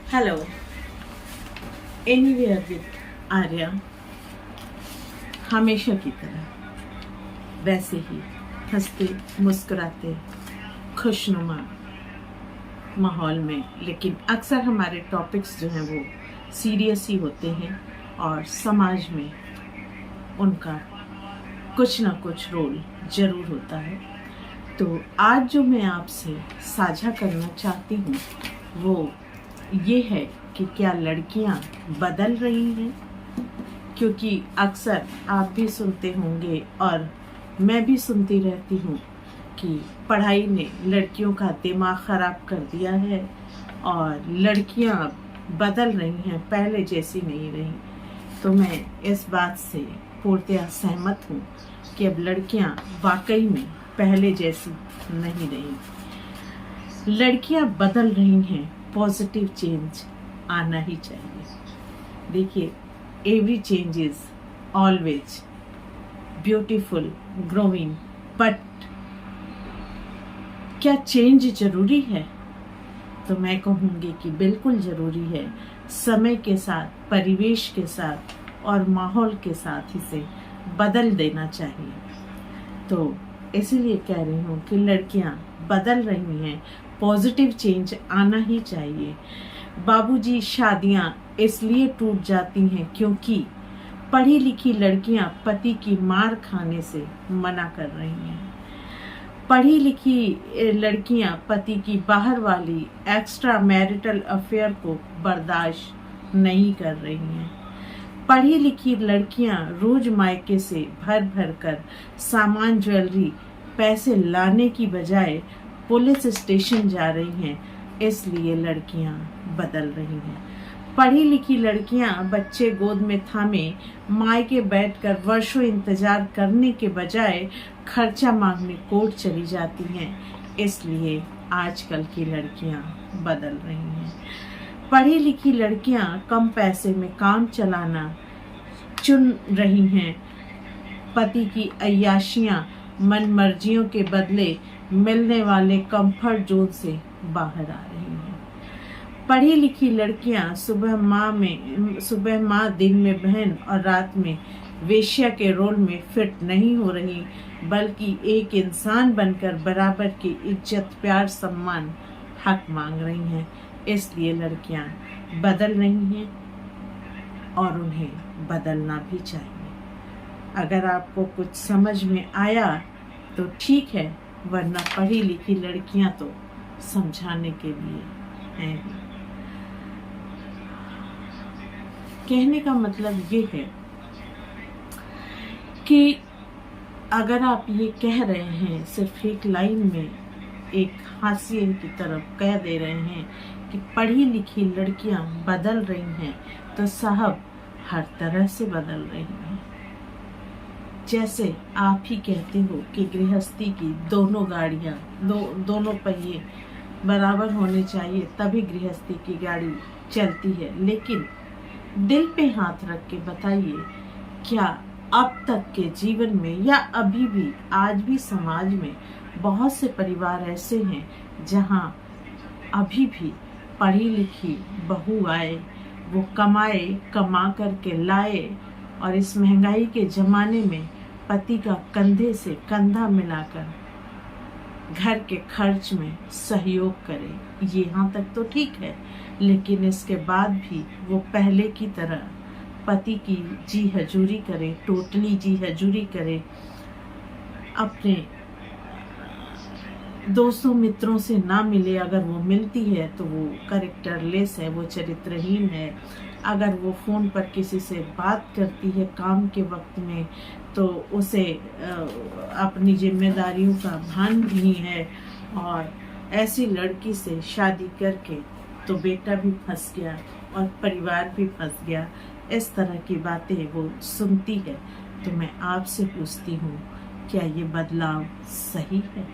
Hello, anywhere with Arya. हमेशा की तरह वैसे ही हंसते मुस्कुराते खुशनुमा माहौल में, लेकिन अक्सर हमारे टॉपिक्स जो हैं वो सीरियस ही होते हैं और समाज में उनका कुछ ना कुछ रोल जरूर होता है। तो आज जो मैं आपसे साझा करना चाहती हूँ वो ये है कि क्या लड़कियां बदल रही हैं। क्योंकि अक्सर आप भी सुनते होंगे और मैं भी सुनती रहती हूँ कि पढ़ाई ने लड़कियों का दिमाग ख़राब कर दिया है और लड़कियां बदल रही हैं, पहले जैसी नहीं रही। तो मैं इस बात से पूर्णतः सहमत हूँ कि अब लड़कियां वाकई में पहले जैसी नहीं रही। लड़कियां बदल रही हैं, पॉजिटिव चेंज आना ही चाहिए। देखिए, every change is always beautiful, growing, but क्या चेंज जरूरी है? तो मैं कहूँगी कि बिल्कुल जरूरी है। समय के साथ, परिवेश के साथ और माहौल के साथ इसे बदल देना चाहिए। तो इसीलिए कह रही हूँ कि लड़कियाँ बदल रही हैं, पॉजिटिव चेंज आना ही चाहिए। बाबूजी, शादियाँ इसलिए टूट जाती हैं क्योंकि पढ़ी लिखी लड़कियाँ पति की मार खाने से मना कर रही हैं। पढ़ी लिखी लड़कियां पति की बाहर वाली एक्स्ट्रा मैरिटल अफेयर को बर्दाश्त नहीं कर रही हैं। पढ़ी लिखी लड़कियां रोज मायके से भर भर कर सामान, ज्वेलरी, पैसे लाने की बजाय पुलिस स्टेशन जा रही हैं। इसलिए लड़कियां बदल रही हैं। पढ़ी लिखी लड़कियां बच्चे गोद में थामे मायके बैठकर वर्षों इंतजार करने के बजाय खर्चा मांगने कोर्ट चली जाती हैं। इसलिए आजकल की लड़कियां बदल रही हैं। पढ़ी लिखी लड़कियां कम पैसे में काम चलाना चुन रही हैं। पति की अय्याशियां, मनमर्जियों के बदले मिलने वाले कंफर्ट जोन से बाहर आ रही हैं। पढ़ी लिखी लड़कियां सुबह माँ, दिन में बहन और रात में वेश्या के रोल में फिट नहीं हो रही, बल्कि एक इंसान बनकर बराबर की इज्जत, प्यार, सम्मान, हक मांग रही हैं। इसलिए लड़कियां बदल रही हैं और उन्हें बदलना भी चाहिए। अगर आपको कुछ समझ में आया तो ठीक है, वरना पढ़ी लिखी लड़कियां तो समझाने के लिए हैं। कहने का मतलब ये है कि अगर आप ये कह रहे हैं, सिर्फ एक लाइन में एक हाशिए की तरफ कह दे रहे हैं कि पढ़ी लिखी लड़कियां बदल रही हैं, तो साहब हर तरह से बदल रही हैं। जैसे आप ही कहते हो कि गृहस्थी की दोनों गाड़ियां, दोनों पहिए बराबर होने चाहिए, तभी गृहस्थी की गाड़ी चलती है। लेकिन दिल पे हाथ रख के बताइए, क्या अब तक के जीवन में या अभी भी आज भी समाज में बहुत से परिवार ऐसे हैं जहां अभी भी पढ़ी लिखी बहू आए, वो कमाए, कमा करके लाए और इस महंगाई के जमाने में पति का कंधे से कंधा मिलाकर घर के खर्च में सहयोग करे। ये यहाँ तक तो ठीक है, लेकिन इसके बाद भी वो पहले की तरह पति की जी हजूरी करे, टोटली जी हजूरी करे, अपने दोस्तों मित्रों से ना मिले। अगर वो मिलती है तो वो कैरेक्टरलेस है, वो चरित्रहीन है। अगर वो फ़ोन पर किसी से बात करती है काम के वक्त में, तो उसे अपनी जिम्मेदारियों का भान भी नहीं है। और ऐसी लड़की से शादी करके तो बेटा भी फंस गया और परिवार भी फंस गया। इस तरह की बातें वो सुनती है। तो मैं आपसे पूछती हूँ, क्या ये बदलाव सही है?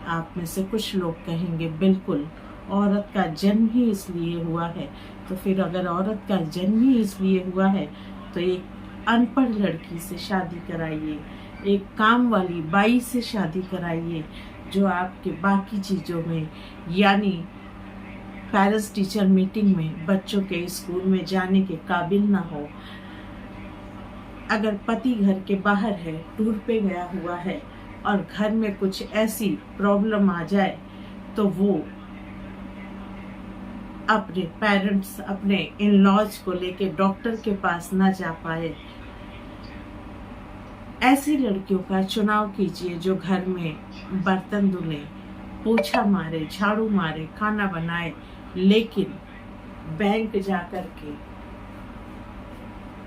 आप में से कुछ लोग कहेंगे बिल्कुल, औरत का जन्म ही इसलिए हुआ है। तो फिर अगर औरत का जन्म ही इसलिए हुआ है तो एक अनपढ़ लड़की से शादी कराइए, एक काम वाली बाई से शादी कराइए, जो आपके बाकी चीज़ों में यानी पेरेंट्स टीचर मीटिंग में बच्चों के स्कूल में जाने के काबिल ना हो, अगर पति घर के बाहर है, टूर पे गया हुआ है और घर में कुछ ऐसी प्रॉब्लम आ जाए तो वो अपने पेरेंट्स, अपने इन लॉज को लेके डॉक्टर के पास ना जा पाए, ऐसी लड़कियों का चुनाव कीजिए जो घर में बर्तन धुले, पोछा मारे, झाड़ू मारे, खाना बनाए, लेकिन बैंक जाकर के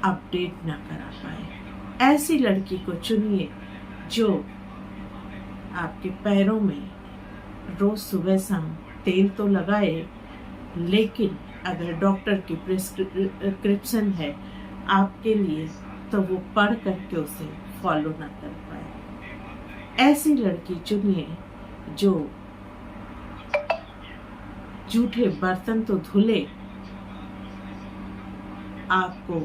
अपडेट ना करा पाए। ऐसी लड़की को चुनिए जो आपके पैरों में रोज सुबह शाम तेल तो लगाए, लेकिन अगर डॉक्टर की प्रिस्क्रिप्शन है आपके लिए तो वो पढ़ करके उसे फॉलो ना कर पाए। ऐसी लड़की चुनिए जो जूठे बर्तन तो धुले, आपको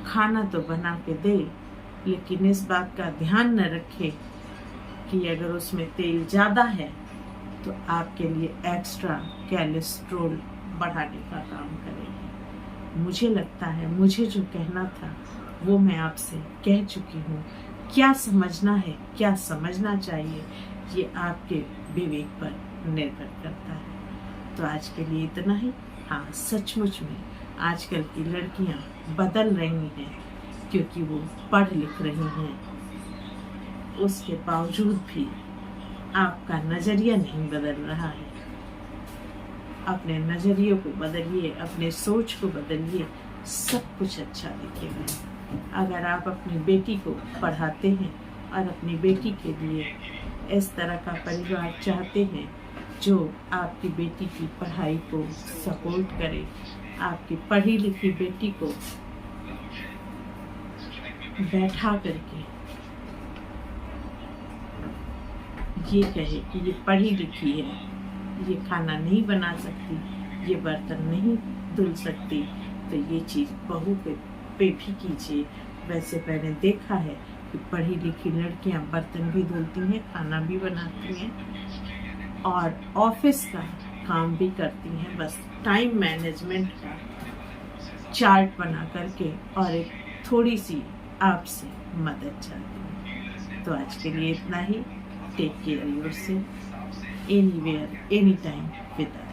खाना तो बना के दे, लेकिन इस बात का ध्यान न रखे कि अगर उसमें तेल ज्यादा है तो आपके लिए एक्स्ट्रा कोलेस्ट्रॉल बढ़ाने का काम करेगी। मुझे लगता है मुझे जो कहना था वो मैं आपसे कह चुकी हूँ। क्या समझना है, क्या समझना चाहिए, ये आपके विवेक पर निर्भर करता है। तो आज के लिए इतना ही। हाँ, सचमुच में आजकल की लड़कियाँ बदल रही हैं क्योंकि वो पढ़ लिख रही हैं। उसके बावजूद भी आपका नजरिया नहीं बदल रहा है। अपने नजरिए को बदलिए, अपने सोच को बदलिए, सब कुछ अच्छा दिखेगा। अगर आप अपनी बेटी को पढ़ाते हैं और अपनी बेटी के लिए इस तरह का परिवार चाहते हैं जो आपकी बेटी की पढ़ाई को सपोर्ट करे, आपकी पढ़ी लिखी बेटी को बैठा करके ये कहे कि ये पढ़ी लिखी है, ये खाना नहीं बना सकती, ये बर्तन नहीं धुल सकती, तो ये चीज़ बहू पे भी कीजिए। वैसे मैंने देखा है कि पढ़ी लिखी लड़कियां बर्तन भी धुलती हैं, खाना भी बनाती हैं और ऑफिस का काम भी करती हैं। बस टाइम मैनेजमेंट का चार्ट बना करके और एक थोड़ी सी आपसे मदद चाहती हूँ। तो आज के लिए इतना ही। Take care yourself, anywhere, any time with us.